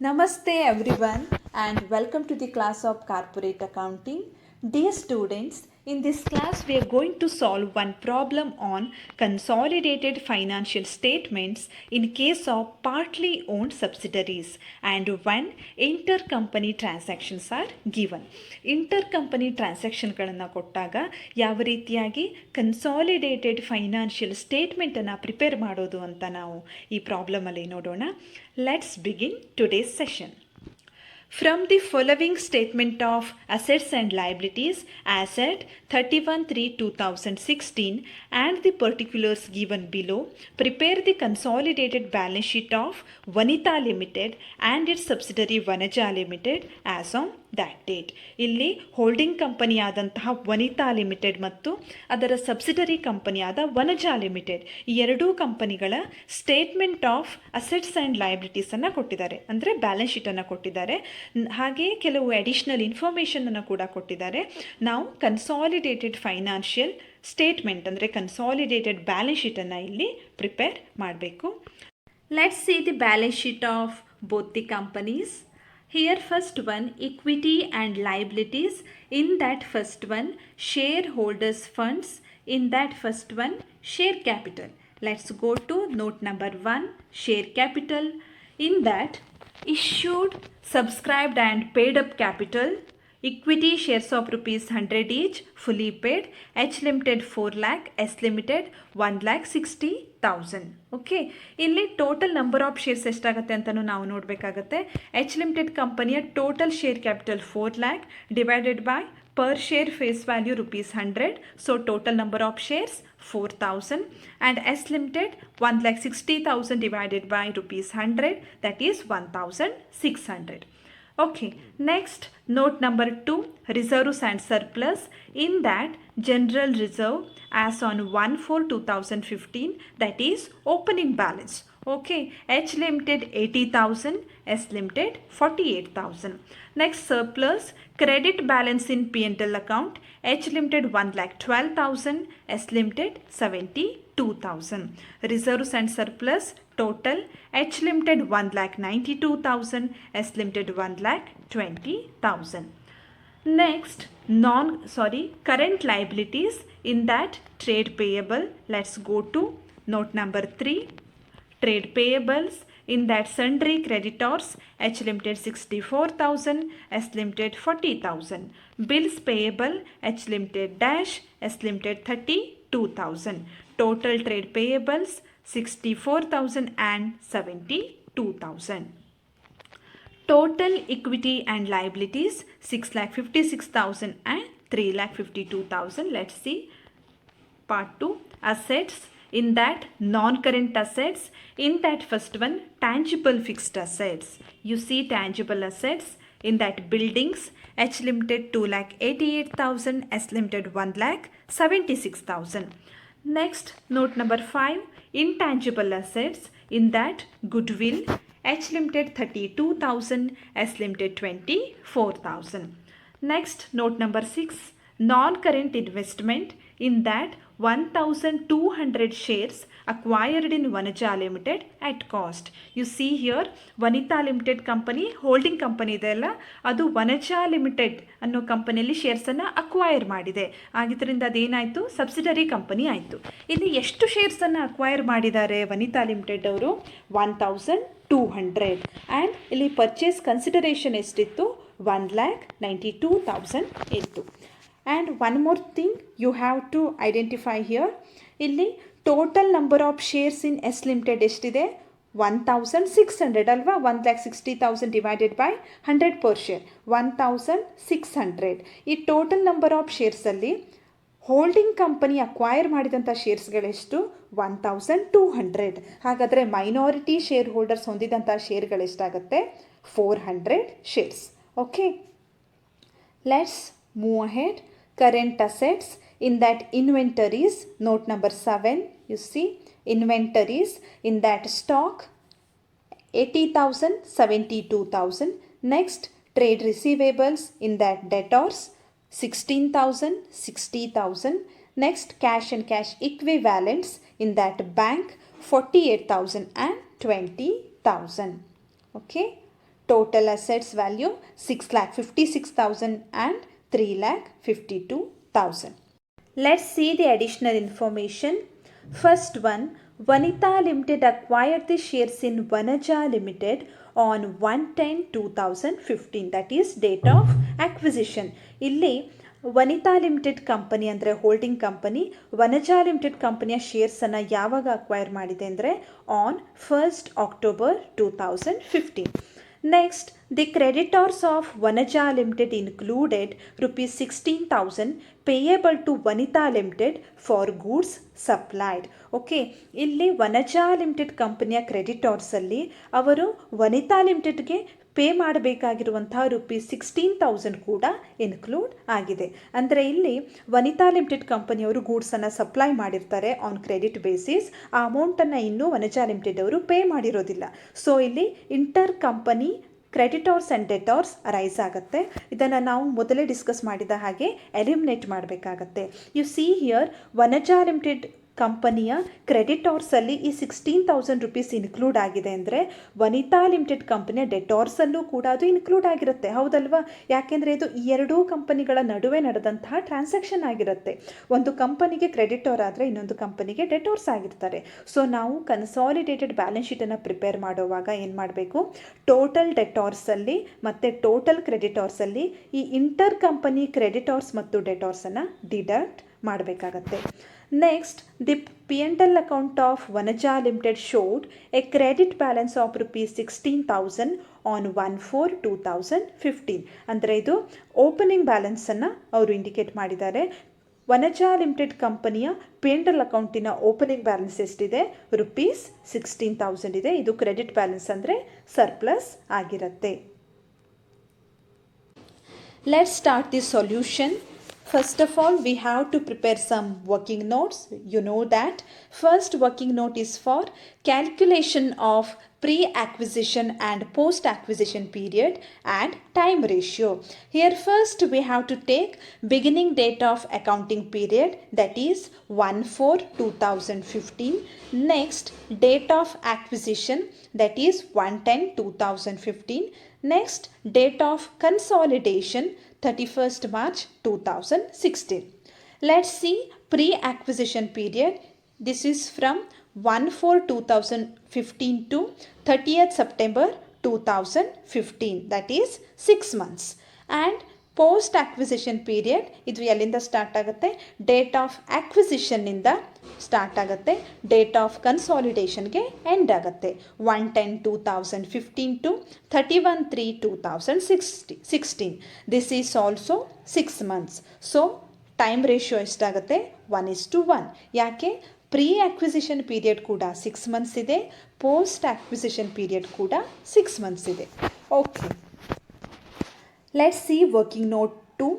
Namaste everyone and welcome to the class of Corporate Accounting. Dear students, in this class we are going to solve one problem on consolidated financial statements in case of partly owned subsidiaries and when intercompany transactions are given. Intercompany transactionಗಳನ್ನು ಕೊಟ್ಟಾಗ ಯಾವ ರೀತಿಯಾಗಿ consolidated financial ಸ್ಟೇಟ್ಮೆಂಟನ್ನು prepare ಮಾಡೋದು ಅಂತ ನಾವು ಈ ಪ್ರಾಬ್ಲಮಲ್ಲಿ ನೋಡೋಣ. Let's begin today's session. From the following statement of assets and liabilities as at 31/3/2016 and the particulars given below, prepare the consolidated balance sheet of Vanita Limited and its subsidiary Vanaja Limited as on that date. ಇಲ್ಲಿ holding company ಆದಂತಹ ವನಿತಾ limited ಮತ್ತು ಅದರ subsidiary ಕಂಪನಿಯಾದ Vanaja limited ಈ ಎರಡೂ ಕಂಪನಿಗಳ statement of assets and ಲಯಬಿಲಿಟೀಸನ್ನು ಕೊಟ್ಟಿದ್ದಾರೆ, ಅಂದರೆ balance ಶೀಟನ್ನು ಕೊಟ್ಟಿದ್ದಾರೆ. ಹಾಗೆಯೇ ಕೆಲವು ಅಡಿಷ್ನಲ್ ಇನ್ಫಾರ್ಮೇಷನನ್ನು ಕೂಡ ಕೊಟ್ಟಿದ್ದಾರೆ. ನಾವು ಕನ್ಸಾಲಿಡೇಟೆಡ್ ಫೈನಾನ್ಷಿಯಲ್ ಸ್ಟೇಟ್ಮೆಂಟ್ ಅಂದರೆ ಕನ್ಸಾಲಿಡೇಟೆಡ್ ಬ್ಯಾಲೆನ್ಸ್ ಶೀಟನ್ನು ಇಲ್ಲಿ ಪ್ರಿಪೇರ್ ಮಾಡಬೇಕು. Let's see the balance sheet of both the companies. Here first one, equity and liabilities. In that first one, shareholders funds. In that first one, share capital. Let's go to note number 1, share capital. In that, issued, subscribed and paid up capital. Equity shares of rupees 100 each, fully paid. H Limited 4 lakh, S Limited 1,60,000. Okay, ಇಲ್ಲಿ total number of shares ಎಷ್ಟಾಗುತ್ತೆ ಅಂತಲೂ ನಾವು ನೋಡಬೇಕಾಗತ್ತೆ. H limited ಕಂಪನಿಯ total share capital 4 lakh divided by per share face value rupees 100, so total number of shares 4,000, and S Limited 1,60,000 divided by rupees 100, that is 1,600. Okay, next note number 2, reserves and surplus. In that, general reserve as on 1/4/2015, that is opening balance. Okay, H Limited 80,000, S Limited 48,000. Next, surplus, credit balance in P&L account, H Limited 1,12,000, S Limited 72,000. Reserves and surplus total, H Limited 1,92,000, S Limited 1,20,000. Next, current liabilities. In that, trade payable. Let's go to note number 3, trade payables. In that, sundry creditors, H Limited 64,000, S Limited 40,000. Bills payable, H Limited dash, S Limited 32,000. Total trade payables 64,000 and 72,000. Total equity and liabilities 6,56,000 and 3,52,000. Let's see part 2, assets. In that, non-current assets. In that first one, tangible fixed assets. You see tangible assets. In that, buildings, H Limited 2,88,000, S Limited 1,76,000. Next, note number 5, intangible assets. In that, goodwill, H Limited 32,000, S Limited 24,000. Next, note number 6, non-current investment. In that, 1,200 shares acquired in Vanaja Limited at cost. You see here, Vanita Limited company, holding company ಇದೆಯಲ್ಲ, ಅದು Vanaja limited ಅನ್ನೋ ಕಂಪನಿಯಲ್ಲಿ ಶೇರ್ಸನ್ನು acquire ಮಾಡಿದೆ. ಆಗಿದ್ದರಿಂದ ಅದೇನಾಯಿತು, subsidiary company ಆಯಿತು. ಇಲ್ಲಿ ಎಷ್ಟು ಶೇರ್ಸನ್ನು acquire ಮಾಡಿದ್ದಾರೆ ವನಿತಾ ಲಿಮಿಟೆಡ್ ಅವರು? 1,200. ಆ್ಯಂಡ್ ಇಲ್ಲಿ ಪರ್ಚೇಸ್ ಕನ್ಸಿಡರೇಷನ್ ಎಷ್ಟಿತ್ತು? 1,92,000 ಇತ್ತು. And one more thing you have to identify here. ಇಲ್ಲಿ total number of shares in S limited ಎಷ್ಟಿದೆ? 1,600 ಅಲ್ವಾ? 1,60,000 ಡಿವೈಡೆಡ್ ಬೈ 100 per share, 1,600. ಈ ಟೋಟಲ್ ನಂಬರ್ ಆಫ್ ಶೇರ್ಸಲ್ಲಿ ಹೋಲ್ಡಿಂಗ್ ಕಂಪನಿ ಅಕ್ವೈರ್ ಮಾಡಿದಂಥ ಶೇರ್ಸ್ಗಳೆಷ್ಟು? 1,200. ಹಾಗಾದರೆ ಮೈನಾರಿಟಿ ಶೇರ್ ಹೋಲ್ಡರ್ಸ್ ಹೊಂದಿದಂಥ ಶೇರ್ಗಳೆಷ್ಟಾಗುತ್ತೆ? 400 shares. Okay, let's move ahead. Current assets. In that, inventories, note number 7, you see inventories. In that, stock 80,000, 72,000. Next, trade receivables. In that, debtors 16,000, 60,000. Next, cash and cash equivalents. In that, bank 48,000 and 20,000. Okay, Total assets value 6,56,000 and 3,52,000. Let's see the additional information. First one, Vanita Limited acquired the shares in Vanaja Limited on 1/10/2015. That is date of acquisition. ಇಲ್ಲಿ Vanita limited company ಅಂದರೆ holding company Vanaja limited ಕಂಪನಿಯ ಶೇರ್ಸನ್ನು ಯಾವಾಗ acquire ಮಾಡಿದೆ ಅಂದರೆ on 1st October 2015. Next, the creditors of Vanaja Limited included rupees 16,000 payable to Vanita Limited for goods supplied. Okay, ಇಲ್ಲಿ Vanaja limited ಕಂಪನಿಯ ಕ್ರೆಡಿಟರ್ಸಲ್ಲಿ ಅವರು ವನಿತಾ ಲಿಮಿಟೆಡ್ಗೆ pay ಮಾಡಬೇಕಾಗಿರುವಂತಹ rupees 16,000 ಕೂಡ ಇನ್ಕ್ಲೂಡ್ ಆಗಿದೆ. ಅಂದರೆ ಇಲ್ಲಿ ವನಿತಾ ಲಿಮಿಟೆಡ್ ಕಂಪನಿಯವರು ಗೂಡ್ಸನ್ನು ಸಪ್ಲೈ ಮಾಡಿರ್ತಾರೆ ಆನ್ ಕ್ರೆಡಿಟ್ ಬೇಸಿಸ್. ಆ ಅಮೌಂಟನ್ನು ಇನ್ನೂ ವನಜಾ ಲಿಮಿಟೆಡ್ ಅವರು ಪೇ ಮಾಡಿರೋದಿಲ್ಲ. ಸೊ ಇಲ್ಲಿ inter company creditors and debtors rise ಆಗುತ್ತೆ. ಇದನ್ನು ನಾವು ಮೊದಲೇ ಡಿಸ್ಕಸ್ ಮಾಡಿದ ಹಾಗೆ ಎಲಿಮಿನೇಟ್ ಮಾಡಬೇಕಾಗತ್ತೆ. You see here Vanaja limited ಕಂಪನಿಯ ಕ್ರೆಡಿಟರ್ಸಲ್ಲಿ ಈ 16,000 rupees ಇನ್ಕ್ಲೂಡ್ ಆಗಿದೆ ಅಂದರೆ ವನಿತಾ ಲಿಮಿಟೆಡ್ ಕಂಪನಿಯ ಡೆಟರ್ಸಲ್ಲೂ ಕೂಡ ಅದು ಇನ್ಕ್ಲೂಡ್ ಆಗಿರುತ್ತೆ. ಹೌದಲ್ವಾ? ಯಾಕೆಂದರೆ ಇದು ಈ ಎರಡೂ ಕಂಪನಿಗಳ ನಡುವೆ ನಡೆದಂತಹ ಟ್ರಾನ್ಸಾಕ್ಷನ್ ಆಗಿರುತ್ತೆ. ಒಂದು ಕಂಪನಿಗೆ ಕ್ರೆಡಿಟರ್ ಆದರೆ ಇನ್ನೊಂದು ಕಂಪನಿಗೆ ಡೆಟರ್ಸ್ ಆಗಿರ್ತಾರೆ. ಸೊ ನಾವು ಕನ್ಸಾಲಿಡೇಟೆಡ್ ಬ್ಯಾಲೆನ್ಸ್ ಶೀಟನ್ನು ಪ್ರಿಪೇರ್ ಮಾಡುವಾಗ ಏನು ಮಾಡಬೇಕು, ಟೋಟಲ್ ಡೆಟರ್ಸಲ್ಲಿ ಮತ್ತು ಟೋಟಲ್ ಕ್ರೆಡಿಟರ್ಸಲ್ಲಿ ಈ ಇಂಟರ್ ಕಂಪನಿ ಕ್ರೆಡಿಟರ್ಸ್ ಮತ್ತು ಡೆಟರ್ಸನ್ನು ಡಿಡಕ್ಟ್ ಮಾಡಬೇಕಾಗತ್ತೆ. Next, the P&L account of Vanaja Limited showed a credit balance of rupees 16,000 on 1/4/2015. ಅಂದರೆ ಇದು ಓಪನಿಂಗ್ ಬ್ಯಾಲೆನ್ಸನ್ನು ಅವರು ಇಂಡಿಕೇಟ್ ಮಾಡಿದ್ದಾರೆ. ವನಜಾ ಲಿಮಿಟೆಡ್ ಕಂಪನಿಯ P&L ಅಕೌಂಟಿನ ಓಪನಿಂಗ್ ಬ್ಯಾಲೆನ್ಸ್ ಎಷ್ಟಿದೆ? rupees 16,000 ಇದೆ. ಇದು ಕ್ರೆಡಿಟ್ ಬ್ಯಾಲೆನ್ಸ್ ಅಂದರೆ ಸರ್ಪ್ಲಸ್ ಆಗಿರುತ್ತೆ. Let's start the solution. First of all, we have to prepare some working notes. You know that first working note is for calculation of pre-acquisition and post-acquisition period and time ratio. Here first we have to take beginning date of accounting period, that is 1/4/2015. Next, date of acquisition, that is 1/10/2015. Next, date of consolidation, 31st March 2016. Let's see pre-acquisition period. This is from 1/4/2015 to 30th September 2015. That is 6 months. And post acquisition period, ಇದು ಎಲ್ಲಿಂದ start ಆಗುತ್ತೆ? Date of ಆಕ್ವಿಸಿಷನ್ನಿಂದ start ಆಗುತ್ತೆ. Date of ಕನ್ಸಾಲಿಡೇಷನ್ಗೆ end ಆಗುತ್ತೆ. 1/10/2015 to 31/3/2016. This is also 6 months. So time ratio ಎಷ್ಟಾಗುತ್ತೆ? 1:1. ಯಾಕೆ? Pre acquisition period ಕೂಡ 6 months ಇದೆ, post acquisition period ಕೂಡ 6 months ಇದೆ. Okay, let's see working note 2.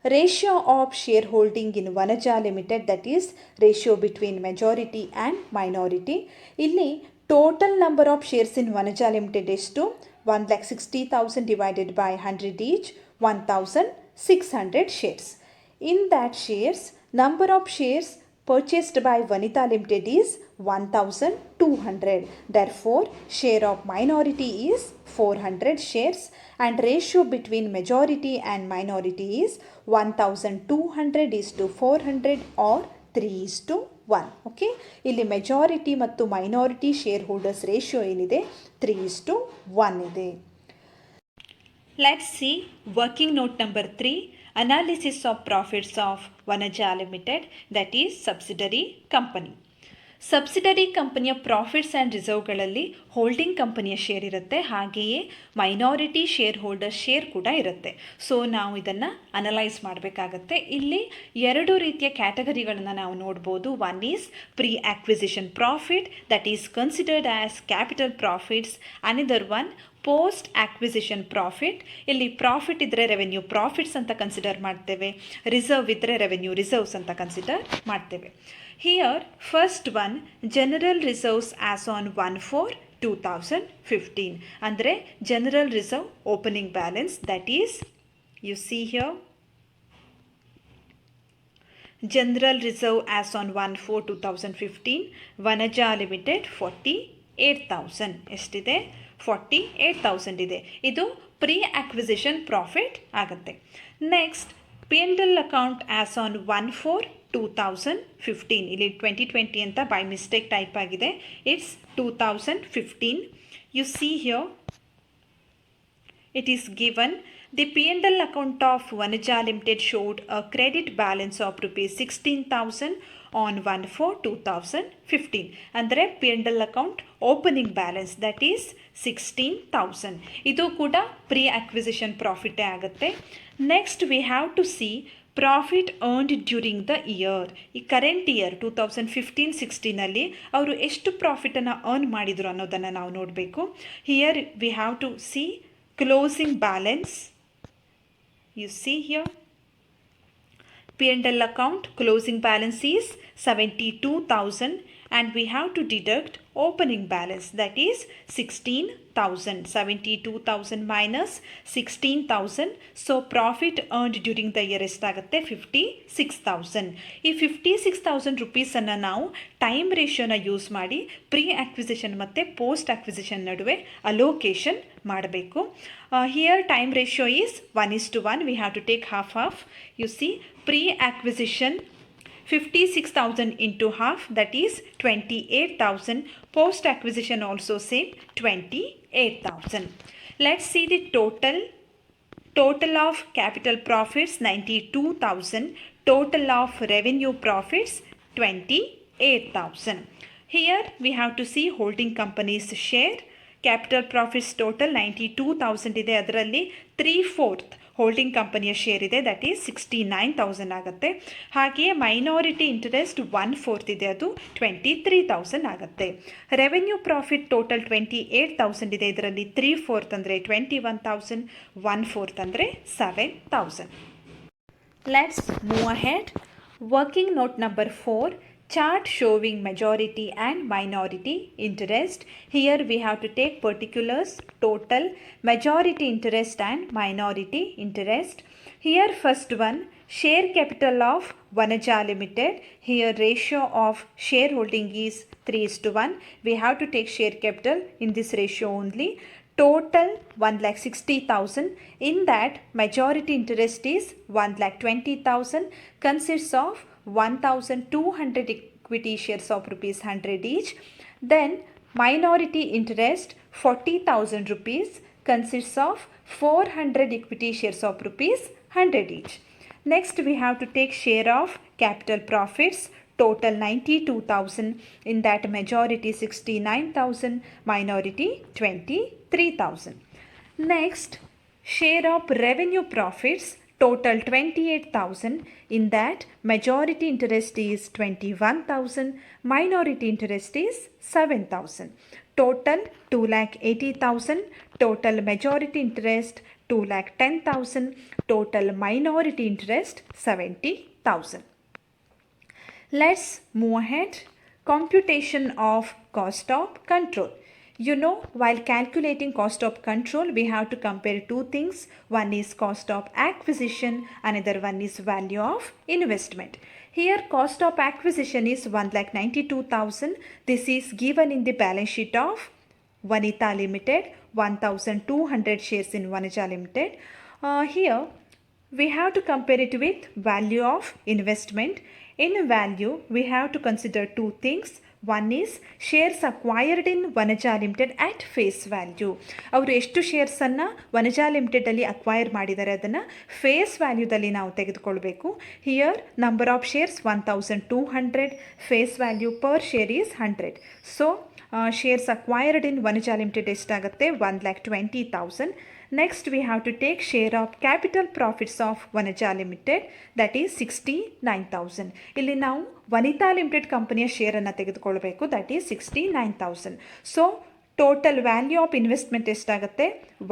Ratio of shareholding in Vanaja Limited, that is ratio between majority and minority. ಇಲ್ಲಿ total number of shares in Vanaja Limited ಎಷ್ಟು? 1,60,000 divided by 100 each, 1,600 shares. In that shares, number of shares purchased by Vanita Limited is 1,200. Therefore, share of minority is 400 shares and ratio between majority and minority is 1,200:400 or 3:1. Okay, ಇಲ್ಲಿ majority ಮತ್ತು minority share holders ratio ಏನಿದೆ? 3:1 ಇದೆ. Let's see working note number 3. Analysis of profits of Vanaja Limited, that is subsidiary company. Subsidiary ಕಂಪನಿಯ profits and ರಿಸರ್ವ್ಗಳಲ್ಲಿ holding ಕಂಪನಿಯ share ಇರುತ್ತೆ, ಹಾಗೆಯೇ minority share holder share ಕೂಡ ಇರುತ್ತೆ. ಸೊ ನಾವು ಇದನ್ನು ಅನಲೈಸ್ ಮಾಡಬೇಕಾಗತ್ತೆ. ಇಲ್ಲಿ 2 ರೀತಿಯ ಕ್ಯಾಟಗರಿಗಳನ್ನು ನಾವು ನೋಡ್ಬೋದು. One is pre acquisition profit, that is considered as capital profits. Another one post acquisition profit. ಇಲ್ಲಿ ಪ್ರಾಫಿಟ್ ಇದ್ದರೆ ರೆವೆನ್ಯೂ ಪ್ರಾಫಿಟ್ಸ್ ಅಂತ ಕನ್ಸಿಡರ್ ಮಾಡ್ತೇವೆ, ರಿಸರ್ವ್ ಇದ್ದರೆ ರೆವೆನ್ಯೂ ರಿಸರ್ವ್ಸ್ ಅಂತ ಕನ್ಸಿಡರ್ ಮಾಡ್ತೇವೆ. Here first one general reserves as on 1/4/2015. ಅಂದರೆ general reserve opening balance, that is you see here general reserve as on 1/4/2015 Vanaja limited 48,000 ಎಷ್ಟಿದೆ? 48,000 ಇದೆ. ಇದು ಪ್ರೀ ಅಕ್ವಿಸಿಷನ್ ಪ್ರಾಫಿಟ್ ಆಗುತ್ತೆ. Next P&L account as on 1/4/2015. ಇಲ್ಲಿ 2020 ಅಂತ by mistake type ಆಗಿದೆ. It's 2015. You see here it is given the P&L account of Vanaja Limited showed a credit balance of rupees 16,000 on 1/4/2015. ಅಂದರೆ P&L account opening balance that is 16,000. ಇದು ಕೂಡ pre acquisition ಪ್ರಾಫಿಟೇ ಆಗುತ್ತೆ. Next we have to see profit earned during the year. ಈ current year 2015-16 ಅವರು ಎಷ್ಟು ಪ್ರಾಫಿಟನ್ನು earn ಮಾಡಿದರು ಅನ್ನೋದನ್ನು ನಾವು ನೋಡಬೇಕು. Here we have to see closing balance. You see here P&L account closing balance is 72,000 and we have to deduct opening balance that is 16,000. 72,000 minus 16,000. So profit earned during the year ಎಷ್ಟಾಗುತ್ತೆ 56,000. ಈ 56,000 ರುಪೀಸನ್ನು ನಾವು time ರೇಷಿಯೋನ use ಮಾಡಿ pre acquisition ಮತ್ತು post acquisition ನಡುವೆ allocation ಮಾಡಬೇಕು. Here time ratio is 1:1. We have to take half. You see pre acquisition 56,000 into half, that is 28,000. Post acquisition also same 28,000. Let's see the total of capital profits 92,000. Total of revenue profits 28,000. Here we have to see holding company's share. Capital profits total 92,000 ಇದೆ. ಅದರಲ್ಲಿ 3/4 holding ಕಂಪನಿಯ share ಇದೆ, that is 69,000 ಆಗುತ್ತೆ. ಹಾಗೆಯೇ minority interest 1/4 ಇದೆ, ಅದು 23,000 ಆಗುತ್ತೆ. Revenue profit total 28,000 ಇದೆ. ಇದರಲ್ಲಿ 3/4 ಅಂದರೆ 21,000, 1/4 ಅಂದರೆ 7,000. Let's move ahead. Working note number 4. Chart showing majority and minority interest. Here we have to take particulars, total, majority interest and minority interest. Here first one, share capital of Vanaja Limited. Here ratio of shareholding is 3:1. We have to take share capital in this ratio only. Total 1,60,000. In that majority interest is 1,20,000. Consists of 1,200 equity shares of rupees 100 each. Then minority interest 40,000 rupees consists of 400 equity shares of rupees 100 each. Next we have to take share of capital profits, total 92,000. In that majority 69,000, minority 23,000. Next, share of revenue profits, total 28,000. In that majority interest is 21,000, minority interest is 7,000. Total 2,80,000. Total majority interest 2,10,000. Total minority interest 70,000. Let's move ahead. Computation of cost of control. You know, while calculating cost of control, we have to compare two things. One is cost of acquisition, another one is value of investment. Here cost of acquisition is 1,92,000. This is given in the balance sheet of Vanitha Limited, 1,200 shares in Vanaja Limited. Here we have to compare it with value of investment. In value, we have to consider two things. One is shares acquired in Vanaja Limited at face value. ಅವರು ಎಷ್ಟು ಶೇರ್ಸನ್ನು Vanaja ಲಿಮಿಟೆಡಲ್ಲಿ acquire ಮಾಡಿದ್ದಾರೆ ಅದನ್ನು face ವ್ಯಾಲ್ಯೂದಲ್ಲಿ ನಾವು ತೆಗೆದುಕೊಳ್ಬೇಕು. Here number of shares 1,200, face value per share is 100. So shares acquired in Vanaja limited ಎಷ್ಟಾಗುತ್ತೆ 1,20,000. Next we have to take share of capital profits of Vanaja Limited, that is 69,000. ಇಲ್ಲಿ ನಾವು ವನಿತಾ ಲಿಮಿಟೆಡ್ ಕಂಪನಿಯ ಶೇರನ್ನು ತೆಗೆದುಕೊಳ್ಬೇಕು, that is 69,000. So total value of investment ಎಷ್ಟಾಗುತ್ತೆ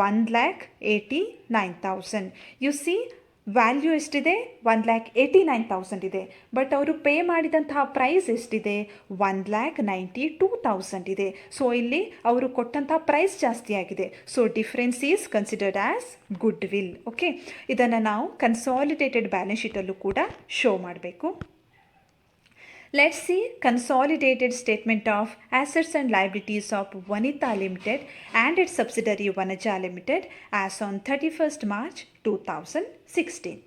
1,89,000. U C value ಎಷ್ಟಿದೆ 1,89,000 ಇದೆ. But ಅವರು pay ಮಾಡಿದಂತಹ ಪ್ರೈಸ್ ಎಷ್ಟಿದೆ 1,92,000 ಇದೆ. ಸೊ ಇಲ್ಲಿ ಅವರು ಕೊಟ್ಟಂತಹ ಪ್ರೈಸ್ ಜಾಸ್ತಿ ಆಗಿದೆ. So difference is considered as good will. Okay, ಇದನ್ನು ನಾವು ಕನ್ಸಾಲಿಡೇಟೆಡ್ ಬ್ಯಾಲೆನ್ಸ್ ಶೀಟಲ್ಲೂ ಕೂಡ ಶೋ ಮಾಡಬೇಕು. Let's see consolidated statement of assets and liabilities of Vanita Limited and its subsidiary Vanaja Limited as on 31st March 2016.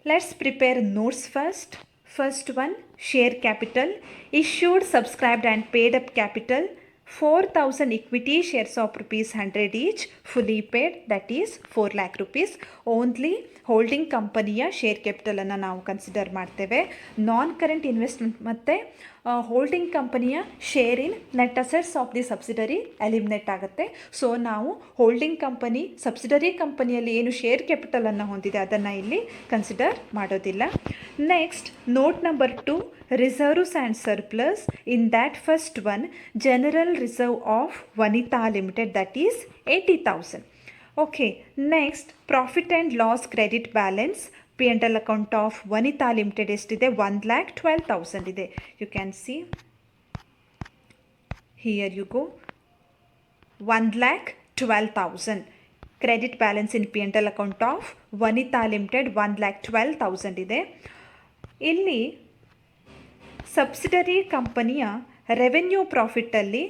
Let's prepare notes first. First one, share capital, issued, subscribed and paid up capital 4,000 equity shares of rupees 100 each, fully paid, that is 4 lakh rupees. Only holding ಕಂಪನಿಯ share ಕ್ಯಾಪಿಟಲನ್ನು ನಾವು consider ಮಾಡ್ತೇವೆ. ನಾನ್ current investment ಮತ್ತು holding ಕಂಪನಿಯ share in net assets of the subsidiary eliminate ಆಗುತ್ತೆ. So ನಾವು holding company subsidiary ಕಂಪನಿಯಲ್ಲಿ ಏನು share ಕ್ಯಾಪಿಟಲನ್ನು ಹೊಂದಿದೆ ಅದನ್ನು ಇಲ್ಲಿ ಕನ್ಸಿಡರ್ ಮಾಡೋದಿಲ್ಲ. Next note number 2, reserves and surplus. In that first one, general reserve of Vanita Limited, that is 80,000. Okay, next profit and loss credit balance P&L account of Vanita Limited ಎಷ್ಟಿದೆ 1,12,000 ಇದೆ. You can see here you go 1,12,000 credit balance in P&L account of Vanita Limited 1,12,000 ಇದೆ. ಇಲ್ಲಿ subsidiary ಕಂಪನಿಯ revenue ಪ್ರಾಫಿಟಲ್ಲಿ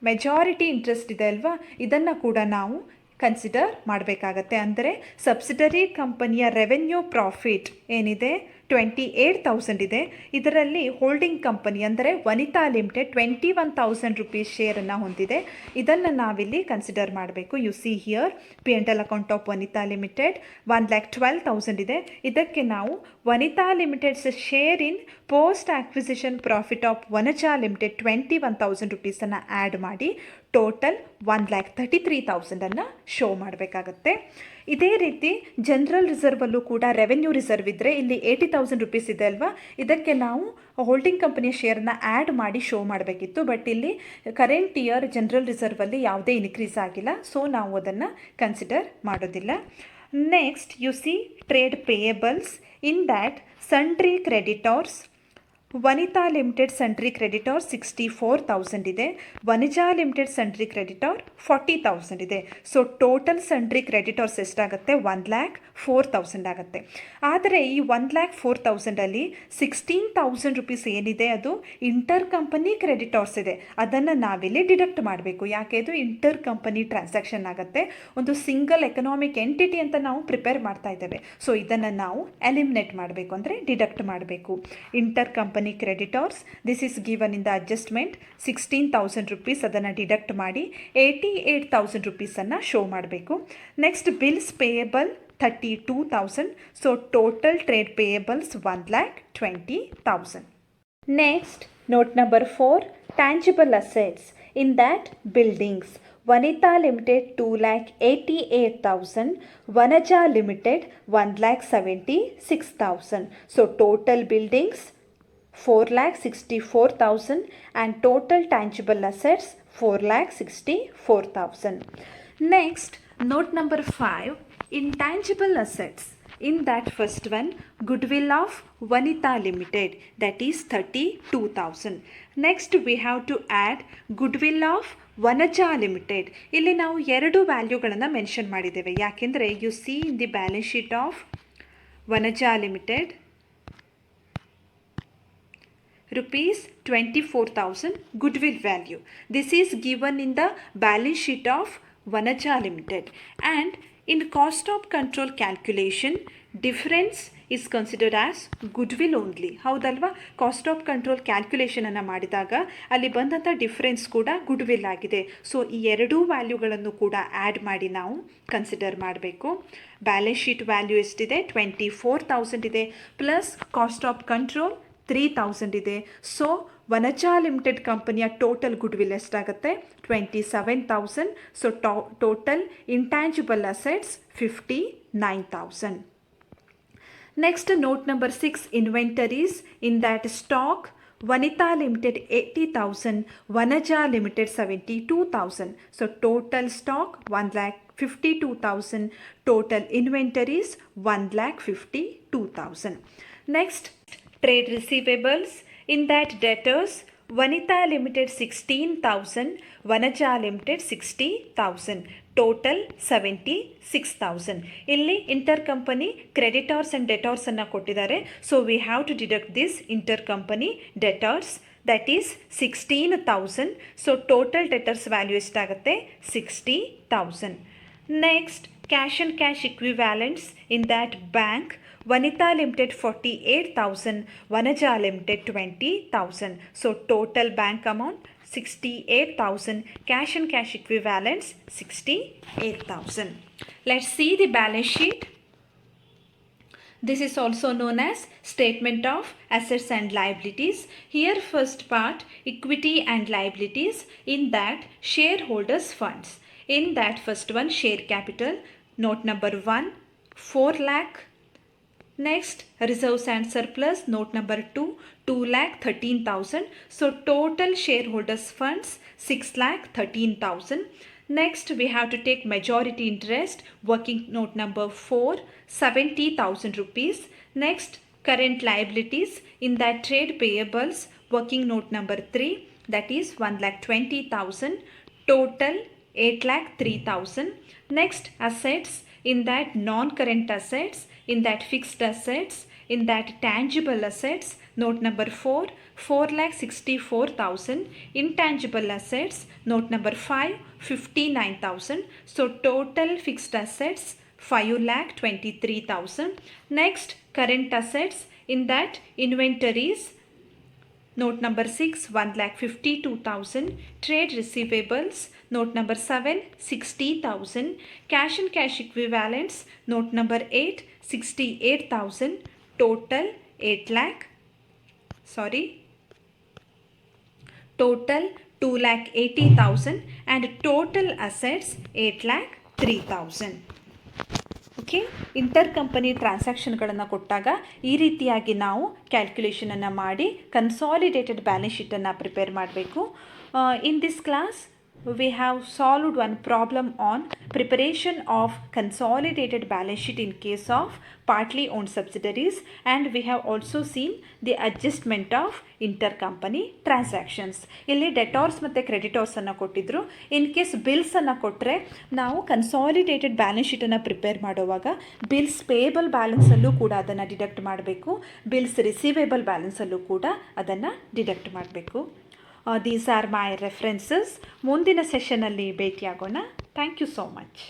majority interest ಇದೆ ಅಲ್ವಾ, ಇದನ್ನು ಕೂಡ ನಾವು ಕನ್ಸಿಡರ್ ಮಾಡಬೇಕಾಗತ್ತೆ. ಅಂದರೆ ಸಬ್ಸಿಡರಿ ಕಂಪನಿಯ ರೆವೆನ್ಯೂ ಪ್ರಾಫಿಟ್ ಏನಿದೆ 28,000 ಇದೆ. ಇದರಲ್ಲಿ ಹೋಲ್ಡಿಂಗ್ ಕಂಪನಿ ಅಂದರೆ ವನಿತಾ ಲಿಮಿಟೆಡ್ 21,000 ರುಪೀಸ್ ಶೇರನ್ನು ಹೊಂದಿದೆ. ಇದನ್ನು ನಾವಿಲ್ಲಿ ಕನ್ಸಿಡರ್ ಮಾಡಬೇಕು. You see here P&L account of Vanita limited 1,12,000 ಇದೆ. ಇದಕ್ಕೆ ನಾವು Vanita limited's share in post acquisition profit of Vanaja limited 21,000 ರುಪೀಸನ್ನು ಆ್ಯಡ್ ಮಾಡಿ ಟೋಟಲ್ 1,33,000 ಶೋ ಮಾಡಬೇಕಾಗತ್ತೆ. ಇದೇ ರೀತಿ ಜನರಲ್ ರಿಸರ್ವಲ್ಲೂ ಕೂಡ ರೆವೆನ್ಯೂ ರಿಸರ್ವ್ ಇದ್ದರೆ ಇಲ್ಲಿ 80,000 ರುಪೀಸ್ ಇದೆ ಅಲ್ವಾ, ಇದಕ್ಕೆ ನಾವು ಹೋಲ್ಡಿಂಗ್ ಕಂಪನಿಯ ಶೇರನ್ನ ಆ್ಯಡ್ ಮಾಡಿ ಶೋ ಮಾಡಬೇಕಿತ್ತು. ಬಟ್ ಇಲ್ಲಿ ಕರೆಂಟ್ ಇಯರ್ ಜನರಲ್ ರಿಸರ್ವಲ್ಲಿ ಯಾವುದೇ ಇನ್ಕ್ರೀಸ್ ಆಗಿಲ್ಲ, ಸೊ ನಾವು ಅದನ್ನು ಕನ್ಸಿಡರ್ ಮಾಡೋದಿಲ್ಲ. Next you see trade payables. In that sundry creditors Vanita limited sundry creditor 64,000 ಇದೆ. ವನಿಜಾ ಲಿಮಿಟೆಡ್ ಸನ್ಡ್ರಿ ಕ್ರೆಡಿಟಾರ್ 40,000 ಇದೆ. ಸೊ ಟೋಟಲ್ ಸನ್ಡ್ರಿ ಕ್ರೆಡಿಟಾರ್ಸ್ ಎಷ್ಟಾಗುತ್ತೆ 1,04,000 ಆಗುತ್ತೆ. ಆದರೆ ಈ 1,04,000ಅಲ್ಲಿ 16,000 ರುಪೀಸ್ ಏನಿದೆ ಅದು ಇಂಟರ್ ಕಂಪನಿ ಕ್ರೆಡಿಟಾರ್ಸ್ ಇದೆ. ಅದನ್ನು ನಾವಿಲ್ಲಿ ಡಿಡಕ್ಟ್ ಮಾಡಬೇಕು. ಯಾಕೆ ಇದು ಇಂಟರ್ ಕಂಪನಿ ಟ್ರಾನ್ಸಾಕ್ಷನ್ ಆಗುತ್ತೆ, ಒಂದು ಸಿಂಗಲ್ ಎಕನಾಮಿಕ್ ಎಂಟಿಟಿ ಅಂತ ನಾವು ಪ್ರಿಪೇರ್ ಮಾಡ್ತಾ ಇದ್ದೇವೆ. ಸೊ ಇದನ್ನು ನಾವು ಎಲಿಮಿನೇಟ್ ಮಾಡಬೇಕು, ಅಂದರೆ ಡಿಡಕ್ಟ್ ಮಾಡಬೇಕು. Inter company creditors, this is given in the adjustment 16,000 rupees, ಅದನ್ನು ಡಿಡಕ್ಟ್ ಮಾಡಿ 88,000 ರುಪೀಸನ್ನು ಶೋ ಮಾಡಬೇಕು. Next bills payable 32,000. So total trade payables 1,20,000. Next note number 4, tangible assets. In that buildings Vanita Limited 2,88,000, Vanaja Limited 1,76,000. So total buildings 4,64,000 and total tangible assets 4,64,000. Next, note number 5, intangible assets. In that first one, goodwill of Vanita Limited, that is 32,000. Next, we have to add goodwill of Vanaja limited. ಇಲ್ಲಿ ನಾವು 2 ವ್ಯಾಲ್ಯೂಗಳನ್ನು mention ಮಾಡಿದ್ದೇವೆ. ಯಾಕೆಂದರೆ U C in the balance sheet of Vanaja limited rupees 24,000 goodwill value. This is given in the balance sheet of Vanaja Limited, and in cost of control calculation difference is considered as goodwill only. ಹೌದಲ್ವಾ? Cost of control ಕ್ಯಾಲ್ಕುಲೇಷನನ್ನು ಮಾಡಿದಾಗ ಅಲ್ಲಿ ಬಂದಂಥ difference ಕೂಡ goodwill ಆಗಿದೆ. So ಈ 2 ವ್ಯಾಲ್ಯೂಗಳನ್ನು ಕೂಡ add ಮಾಡಿ ನಾವು ಕನ್ಸಿಡರ್ ಮಾಡಬೇಕು. ಬ್ಯಾಲೆನ್ಸ್ ಶೀಟ್ ವ್ಯಾಲ್ಯೂ ಎಷ್ಟಿದೆ 24,000 ಇದೆ, ಪ್ಲಸ್ ಕಾಸ್ಟ್ ಆಫ್ ಕಂಟ್ರೋಲ್ 3,000 ಇದೆ. ಸೊ ವನಜಾ ಲಿಮಿಟೆಡ್ ಕಂಪನಿಯ ಟೋಟಲ್ ಗುಡ್ವಿಲ್ ಎಷ್ಟಾಗುತ್ತೆ 27,000. So total intangible assets 59,000. Next, note number 6, inventories. In that stock, Vanita Limited 80,000, Vanaja Limited 72,000. So total stock 1,52,000. Total inventories 1,52,000. Next, trade receivables. In that debtors, Vanita limited 16,000, Vanaja limited 60,000, total 76,000. ಇಲ್ಲಿ inter company creditors and ಡೆಟಾರ್ಸನ್ನು ಕೊಟ್ಟಿದ್ದಾರೆ. So we have to deduct this inter company debtors, that is 16,000. So total debtors value ಎಷ್ಟಾಗುತ್ತೆ? 60,000. Next cash and cash equivalents in that bank. Vanita Limited 48,000, Vanaja Limited 20,000. So total bank amount 68,000. Cash and cash equivalents 68,000. Let's see the balance sheet. This is also known as statement of assets and liabilities. Here first part equity and liabilities, in that shareholders funds. In that first one share capital, note number 1 4 lakh. Next reserves and surplus, note number 2 2,13,000. So total shareholders funds 6,13,000. Next we have to take majority interest, working note number 4 70,000 rupees. Next current liabilities, in that trade payables, working note number 3, that is 1,20,000. Total 8,03,000. Next assets, in that non-current assets, in that fixed assets, in that tangible assets, note number 4 4,64,000. Intangible assets, note number 5 59,000. So total fixed assets 5,23,000. Next current assets, in that inventories, note number 6 1,52,000. Trade receivables, note number 7 60,000. Cash and cash equivalents, note number 8 68,000. Total 2,80,000 and total assets 8,03,000. Okay, inter company ಟ್ರಾನ್ಸಾಕ್ಷನ್ಗಳನ್ನು ಕೊಟ್ಟಾಗ ಈ ರೀತಿಯಾಗಿ ನಾವು ಕ್ಯಾಲ್ಕುಲೇಷನನ್ನು ಮಾಡಿ consolidated balance ಶೀಟನ್ನು prepare ಮಾಡಬೇಕು. In this class we have solved one problem on preparation of consolidated balance sheet in case of partly owned subsidiaries, and we have also seen the adjustment of intercompany transactions. ಇಲ್ಲಿ ಡೆಟಾರ್ಸ್ ಮತ್ತು ಕ್ರೆಡಿಟಾರ್ಸನ್ನು ಕೊಟ್ಟಿದ್ದರು. In case ಬಿಲ್ಸನ್ನು ಕೊಟ್ಟರೆ ನಾವು consolidated balance ಶೀಟನ್ನು prepare ಮಾಡುವಾಗ bills payable ಬ್ಯಾಲೆನ್ಸಲ್ಲೂ ಕೂಡ ಅದನ್ನು deduct ಮಾಡಬೇಕು, bills receivable ಬ್ಯಾಲೆನ್ಸಲ್ಲೂ ಕೂಡ ಅದನ್ನು ಡಿಡಕ್ಟ್ ಮಾಡಬೇಕು. These are my references. ಮುಂದಿನ ಸೆಷನಲ್ಲಿ ಭೇಟಿಯಾಗೋಣ. Thank you so much.